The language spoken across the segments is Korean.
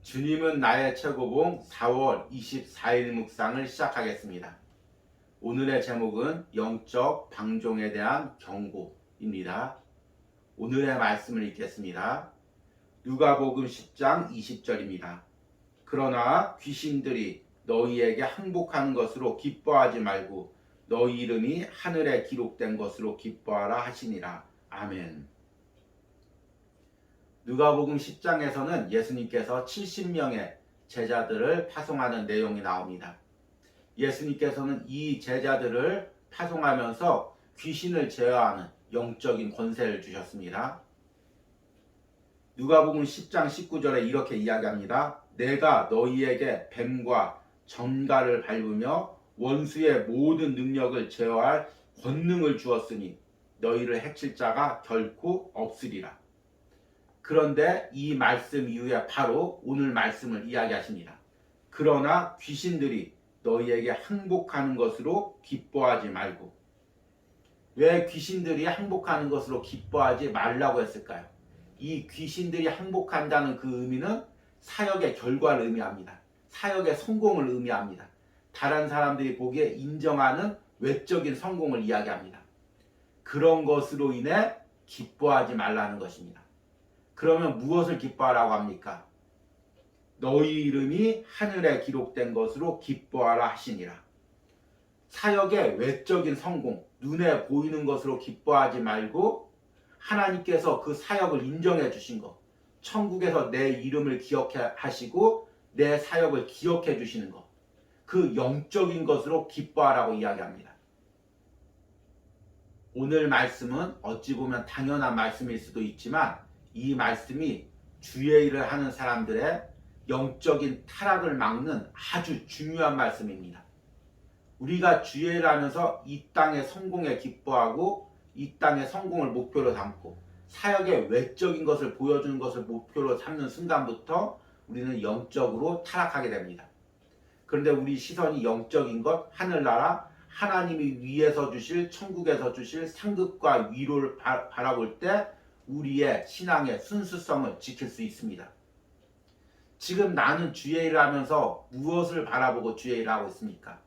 주님은 나의 최고봉 4월 24일 묵상을 시작하겠습니다. 오늘의 제목은 영적 방종에 대한 경고입니다. 오늘의 말씀을 읽겠습니다. 누가복음 10장 20절입니다. 그러나 귀신들이 너희에게 항복하는 것으로 기뻐하지 말고 너희 이름이 하늘에 기록된 것으로 기뻐하라 하시니라. 아멘. 누가복음 10장에서는 예수님께서 70명의 제자들을 파송하는 내용이 나옵니다. 예수님께서는 이 제자들을 파송하면서 귀신을 제어하는 영적인 권세를 주셨습니다. 누가복음 10장 19절에 이렇게 이야기합니다. 내가 너희에게 뱀과 전갈을 밟으며 원수의 모든 능력을 제어할 권능을 주었으니 너희를 해칠 자가 결코 없으리라. 그런데 이 말씀 이후에 바로 오늘 말씀을 이야기하십니다. 그러나 귀신들이 너희에게 항복하는 것으로 기뻐하지 말고. 왜 귀신들이 항복하는 것으로 기뻐하지 말라고 했을까요? 이 귀신들이 항복한다는 그 의미는 사역의 결과를 의미합니다. 사역의 성공을 의미합니다. 다른 사람들이 보기에 인정하는 외적인 성공을 이야기합니다. 그런 것으로 인해 기뻐하지 말라는 것입니다. 그러면 무엇을 기뻐하라고 합니까? 너희 이름이 하늘에 기록된 것으로 기뻐하라 하시니라. 사역의 외적인 성공, 눈에 보이는 것으로 기뻐하지 말고 하나님께서 그 사역을 인정해 주신 것, 천국에서 내 이름을 기억하시고 내 사역을 기억해 주시는 것, 그 영적인 것으로 기뻐하라고 이야기합니다. 오늘 말씀은 어찌 보면 당연한 말씀일 수도 있지만 이 말씀이 주의 일을 하는 사람들의 영적인 타락을 막는 아주 중요한 말씀입니다. 우리가 주의 일을 하면서 이 땅의 성공에 기뻐하고 이 땅의 성공을 목표로 삼고 사역의 외적인 것을 보여주는 것을 목표로 삼는 순간부터 우리는 영적으로 타락하게 됩니다. 그런데 우리 시선이 영적인 것, 하늘나라, 하나님이 위에서 주실, 천국에서 주실 상급과 위로를 바라볼 때 우리의 신앙의 순수성을 지킬 수 있습니다. 지금 나는 주의 일을 하면서 무엇을 바라보고 주의 일을 하고 있습니까?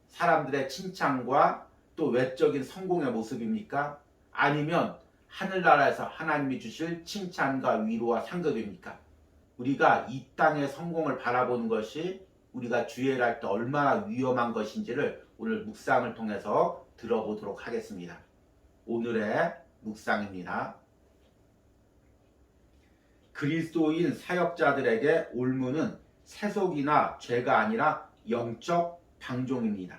사람들의 칭찬과 또 외적인 성공의 모습입니까? 아니면 하늘나라에서 하나님이 주실 칭찬과 위로와 상급입니까? 우리가 이 땅의 성공을 바라보는 것이 우리가 주의 일을 할 때 얼마나 위험한 것인지를 오늘 묵상을 통해서 들어보도록 하겠습니다. 오늘의 묵상입니다. 그리스도인 사역자들에게 올무는 세속이나 죄가 아니라 영적 방종입니다.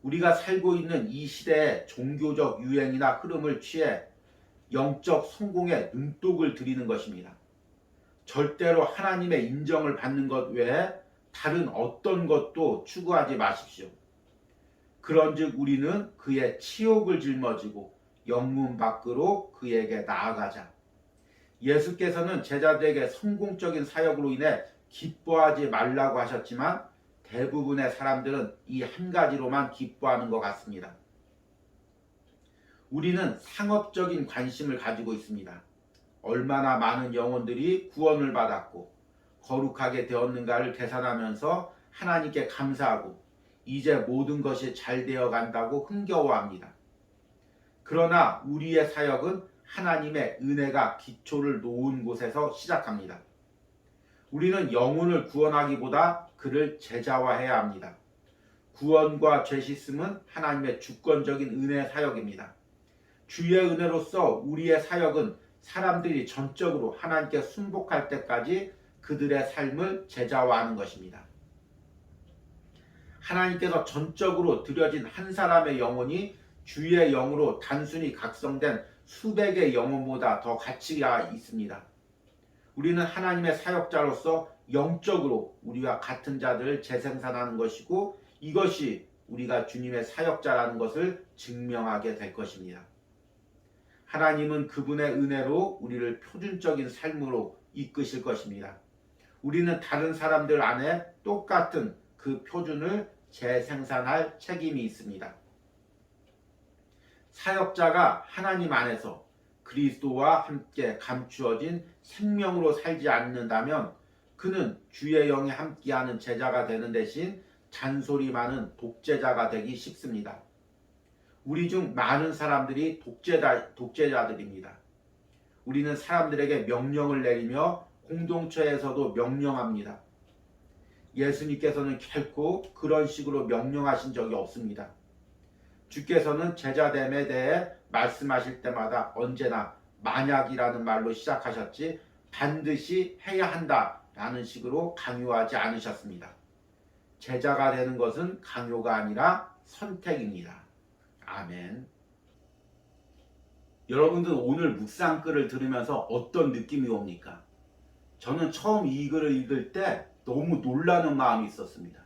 우리가 살고 있는 이 시대의 종교적 유행이나 흐름을 취해 영적 성공에 눈독을 들이는 것입니다. 절대로 하나님의 인정을 받는 것 외에 다른 어떤 것도 추구하지 마십시오. 그런즉 우리는 그의 치욕을 짊어지고 영문 밖으로 그에게 나아가자. 예수께서는 제자들에게 성공적인 사역으로 인해 기뻐하지 말라고 하셨지만 대부분의 사람들은 이 한 가지로만 기뻐하는 것 같습니다. 우리는 상업적인 관심을 가지고 있습니다. 얼마나 많은 영혼들이 구원을 받았고 거룩하게 되었는가를 계산하면서 하나님께 감사하고 이제 모든 것이 잘 되어 간다고 흥겨워합니다. 그러나 우리의 사역은 하나님의 은혜가 기초를 놓은 곳에서 시작합니다. 우리는 영혼을 구원하기보다 그를 제자화해야 합니다. 구원과 죄 씻음은 하나님의 주권적인 은혜 사역입니다. 주의 은혜로서 우리의 사역은 사람들이 전적으로 하나님께 순복할 때까지 그들의 삶을 제자화하는 것입니다. 하나님께서 전적으로 드려진 한 사람의 영혼이 주의 영으로 단순히 각성된 수백의 영혼보다 더 가치가 있습니다. 우리는 하나님의 사역자로서 영적으로 우리와 같은 자들을 재생산하는 것이고 이것이 우리가 주님의 사역자라는 것을 증명하게 될 것입니다. 하나님은 그분의 은혜로 우리를 표준적인 삶으로 이끄실 것입니다. 우리는 다른 사람들 안에 똑같은 그 표준을 재생산할 책임이 있습니다. 사역자가 하나님 안에서 그리스도와 함께 감추어진 생명으로 살지 않는다면 그는 주의 영이 함께하는 제자가 되는 대신 잔소리 많은 독재자가 되기 쉽습니다. 우리 중 많은 사람들이 독재자들입니다. 우리는 사람들에게 명령을 내리며 공동체에서도 명령합니다. 예수님께서는 결코 그런 식으로 명령하신 적이 없습니다. 주께서는 제자됨에 대해 말씀하실 때마다 언제나 만약이라는 말로 시작하셨지 반드시 해야 한다라는 식으로 강요하지 않으셨습니다. 제자가 되는 것은 강요가 아니라 선택입니다. 아멘. 여러분들 오늘 묵상글을 들으면서 어떤 느낌이 옵니까? 저는 처음 이 글을 읽을 때 너무 놀라는 마음이 있었습니다.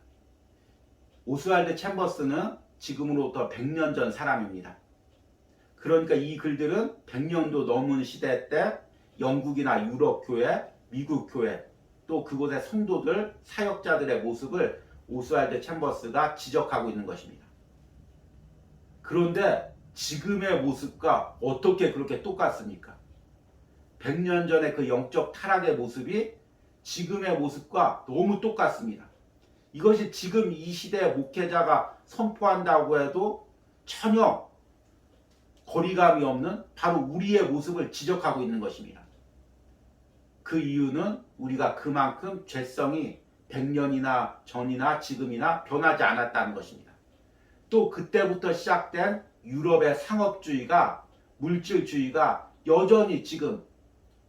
오스왈드 챔버스는 지금으로부터 100년 전 사람입니다. 그러니까 이 글들은 100년도 넘은 시대 때 영국이나 유럽 교회, 미국 교회, 또 그곳의 성도들, 사역자들의 모습을 오스왈드 챔버스가 지적하고 있는 것입니다. 그런데 지금의 모습과 어떻게 그렇게 똑같습니까? 100년 전의 그 영적 타락의 모습이 지금의 모습과 너무 똑같습니다. 이것이 지금 이 시대의 목회자가 선포한다고 해도 전혀 거리감이 없는 바로 우리의 모습을 지적하고 있는 것입니다. 그 이유는 우리가 그만큼 죄성이 100년이나 전이나 지금이나 변하지 않았다는 것입니다. 또 그때부터 시작된 유럽의 상업주의가, 물질주의가 여전히 지금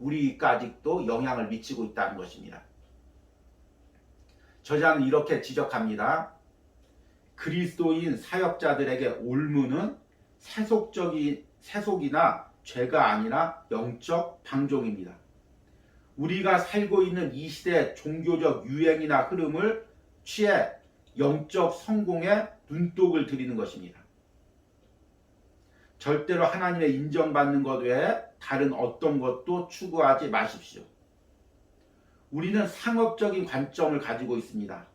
우리까지도 영향을 미치고 있다는 것입니다. 저자는 이렇게 지적합니다. 그리스도인 사역자들에게 올무는 세속이나 죄가 아니라 영적 방종입니다. 우리가 살고 있는 이 시대의 종교적 유행이나 흐름을 취해 영적 성공에 눈독을 들이는 것입니다. 절대로 하나님의 인정받는 것 외에 다른 어떤 것도 추구하지 마십시오. 우리는 상업적인 관점을 가지고 있습니다.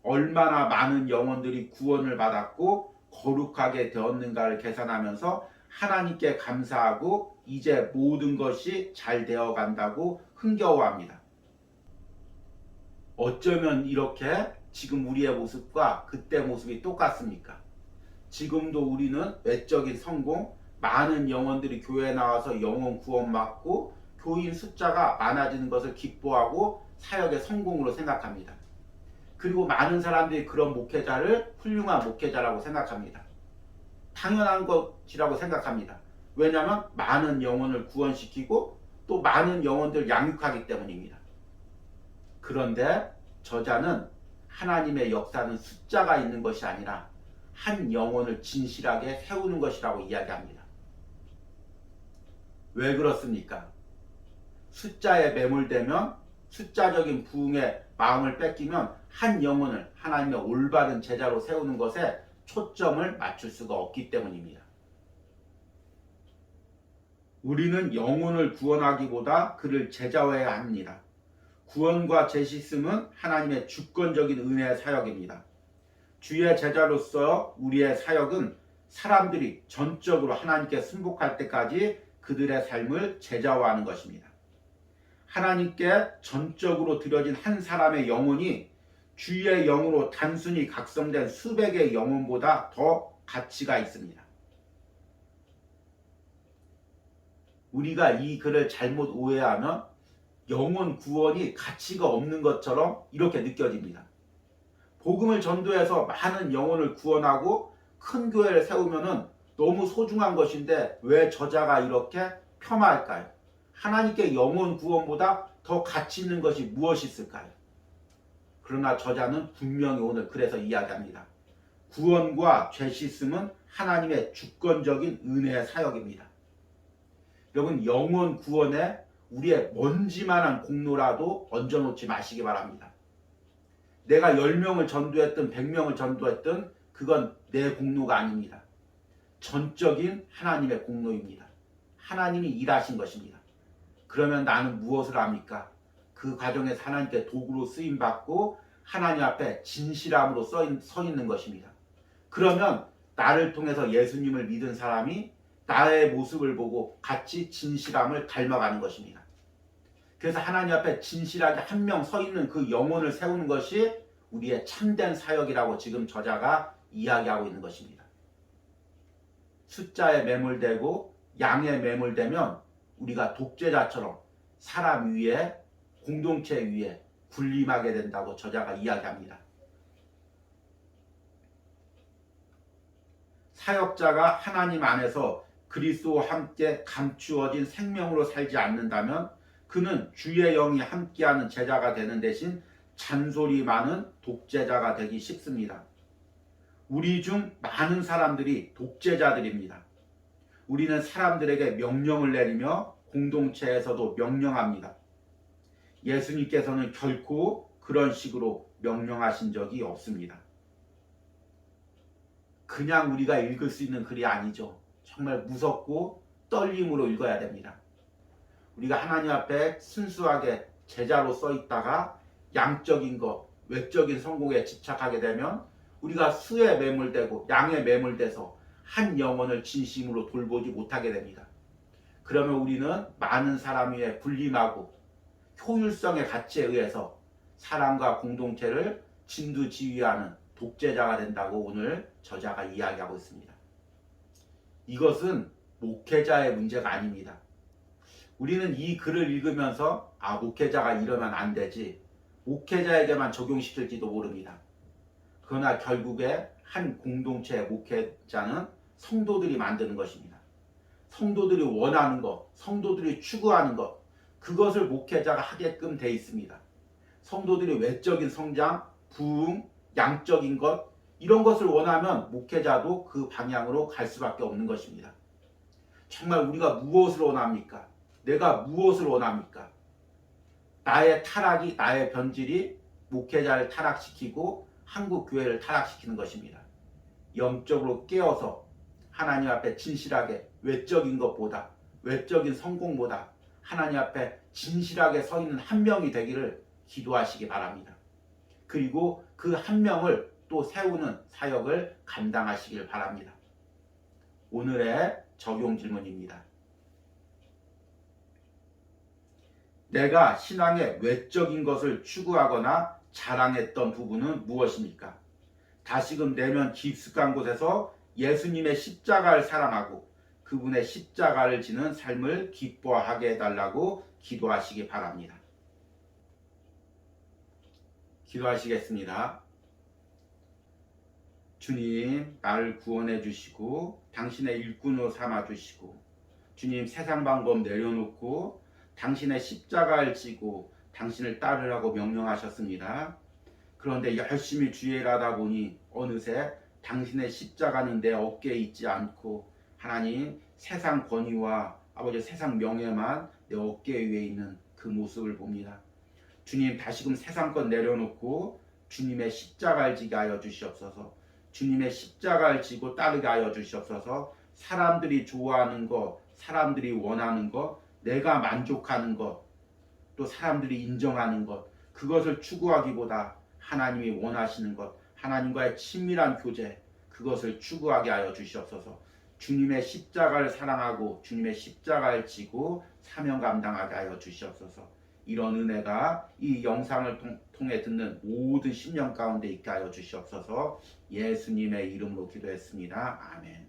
얼마나 많은 영혼들이 구원을 받았고 거룩하게 되었는가를 계산하면서 하나님께 감사하고 이제 모든 것이 잘 되어 간다고 흥겨워합니다. 어쩌면 이렇게 지금 우리의 모습과 그때 모습이 똑같습니까? 지금도 우리는 외적인 성공, 많은 영혼들이 교회에 나와서 영혼 구원받고 교인 숫자가 많아지는 것을 기뻐하고 사역의 성공으로 생각합니다. 그리고 많은 사람들이 그런 목회자를 훌륭한 목회자라고 생각합니다. 당연한 것이라고 생각합니다. 왜냐하면 많은 영혼을 구원시키고 또 많은 영혼들 양육하기 때문입니다. 그런데 저자는 하나님의 역사는 숫자가 있는 것이 아니라 한 영혼을 진실하게 세우는 것이라고 이야기합니다. 왜 그렇습니까? 숫자에 매몰되면, 숫자적인 부흥에 마음을 뺏기면 한 영혼을 하나님의 올바른 제자로 세우는 것에 초점을 맞출 수가 없기 때문입니다. 우리는 영혼을 구원하기보다 그를 제자화해야 합니다. 구원과 죄 씻음은 하나님의 주권적인 은혜의 사역입니다. 주의 제자로서 우리의 사역은 사람들이 전적으로 하나님께 순복할 때까지 그들의 삶을 제자화하는 것입니다. 하나님께 전적으로 드려진 한 사람의 영혼이 주의 영으로 단순히 각성된 수백의 영혼보다 더 가치가 있습니다. 우리가 이 글을 잘못 오해하면 영혼 구원이 가치가 없는 것처럼 이렇게 느껴집니다. 복음을 전도해서 많은 영혼을 구원하고 큰 교회를 세우면 너무 소중한 것인데 왜 저자가 이렇게 폄하할까요? 하나님께 영혼 구원보다 더 가치 있는 것이 무엇이 있을까요? 그러나 저자는 분명히 오늘 그래서 이야기합니다. 구원과 죄 씻음은 하나님의 주권적인 은혜의 사역입니다. 여러분, 영혼 구원에 우리의 먼지만한 공로라도 얹어놓지 마시기 바랍니다. 내가 10명을 전도했든 100명을 전도했든 그건 내 공로가 아닙니다. 전적인 하나님의 공로입니다. 하나님이 일하신 것입니다. 그러면 나는 무엇을 합니까? 그 과정에서 하나님께 도구로 쓰임받고 하나님 앞에 진실함으로 서 있는 것입니다. 그러면 나를 통해서 예수님을 믿은 사람이 나의 모습을 보고 같이 진실함을 닮아가는 것입니다. 그래서 하나님 앞에 진실하게 한 명 서 있는 그 영혼을 세우는 것이 우리의 참된 사역이라고 지금 저자가 이야기하고 있는 것입니다. 숫자에 매몰되고 양에 매몰되면 우리가 독재자처럼 사람 위에, 공동체 위에 군림하게 된다고 저자가 이야기합니다. 사역자가 하나님 안에서 그리스도와 함께 감추어진 생명으로 살지 않는다면 그는 주의 영이 함께하는 제자가 되는 대신 잔소리 많은 독재자가 되기 쉽습니다. 우리 중 많은 사람들이 독재자들입니다. 우리는 사람들에게 명령을 내리며 공동체에서도 명령합니다. 예수님께서는 결코 그런 식으로 명령하신 적이 없습니다. 그냥 우리가 읽을 수 있는 글이 아니죠. 정말 무섭고 떨림으로 읽어야 됩니다. 우리가 하나님 앞에 순수하게 제자로 써 있다가 양적인 것, 외적인 성공에 집착하게 되면 우리가 수에 매몰되고 양에 매몰돼서 한 영혼을 진심으로 돌보지 못하게 됩니다. 그러면 우리는 많은 사람 위에 군림하고 효율성의 가치에 의해서 사람과 공동체를 진두지휘하는 독재자가 된다고 오늘 저자가 이야기하고 있습니다. 이것은 목회자의 문제가 아닙니다. 우리는 이 글을 읽으면서 목회자가 이러면 안 되지, 목회자에게만 적용시킬지도 모릅니다. 그러나 결국에 한 공동체의 목회자는 성도들이 만드는 것입니다. 성도들이 원하는 것, 성도들이 추구하는 것, 그것을 목회자가 하게끔 돼 있습니다. 성도들이 외적인 성장, 부흥, 양적인 것, 이런 것을 원하면 목회자도 그 방향으로 갈 수밖에 없는 것입니다. 정말 우리가 무엇을 원합니까? 내가 무엇을 원합니까? 나의 타락이, 나의 변질이 목회자를 타락시키고 한국 교회를 타락시키는 것입니다. 영적으로 깨어서 하나님 앞에 진실하게 외적인 것보다, 외적인 성공보다 하나님 앞에 진실하게 서 있는 한 명이 되기를 기도하시기 바랍니다. 그리고 그 한 명을 또 세우는 사역을 감당하시길 바랍니다. 오늘의 적용 질문입니다. 내가 신앙의 외적인 것을 추구하거나 자랑했던 부분은 무엇입니까? 다시금 내면 깊숙한 곳에서 예수님의 십자가를 사랑하고 그분의 십자가를 지는 삶을 기뻐하게 해달라고 기도하시기 바랍니다. 기도하시겠습니다. 주님, 나를 구원해 주시고 당신의 일꾼으로 삼아 주시고, 주님, 세상 방법 내려놓고 당신의 십자가를 지고 당신을 따르라고 명령하셨습니다. 그런데 열심히 주의 일을 하다 보니 어느새 당신의 십자가는 내 어깨에 있지 않고 하나님, 세상 권위와 아버지 세상 명예만 내 어깨 위에 있는 그 모습을 봅니다. 주님, 다시금 세상 것 내려놓고 주님의 십자가를 지게 하여 주시옵소서. 주님의 십자가를 지고 따르게 하여 주시옵소서. 사람들이 좋아하는 것, 사람들이 원하는 것, 내가 만족하는 것, 또 사람들이 인정하는 것, 그것을 추구하기보다 하나님이 원하시는 것, 하나님과의 친밀한 교제, 그것을 추구하게 하여 주시옵소서. 주님의 십자가를 사랑하고 주님의 십자가를 지고 사명 감당하게 하여 주시옵소서. 이런 은혜가 이 영상을 통해 듣는 모든 심령 가운데 있게 하여 주시옵소서. 예수님의 이름으로 기도했습니다. 아멘.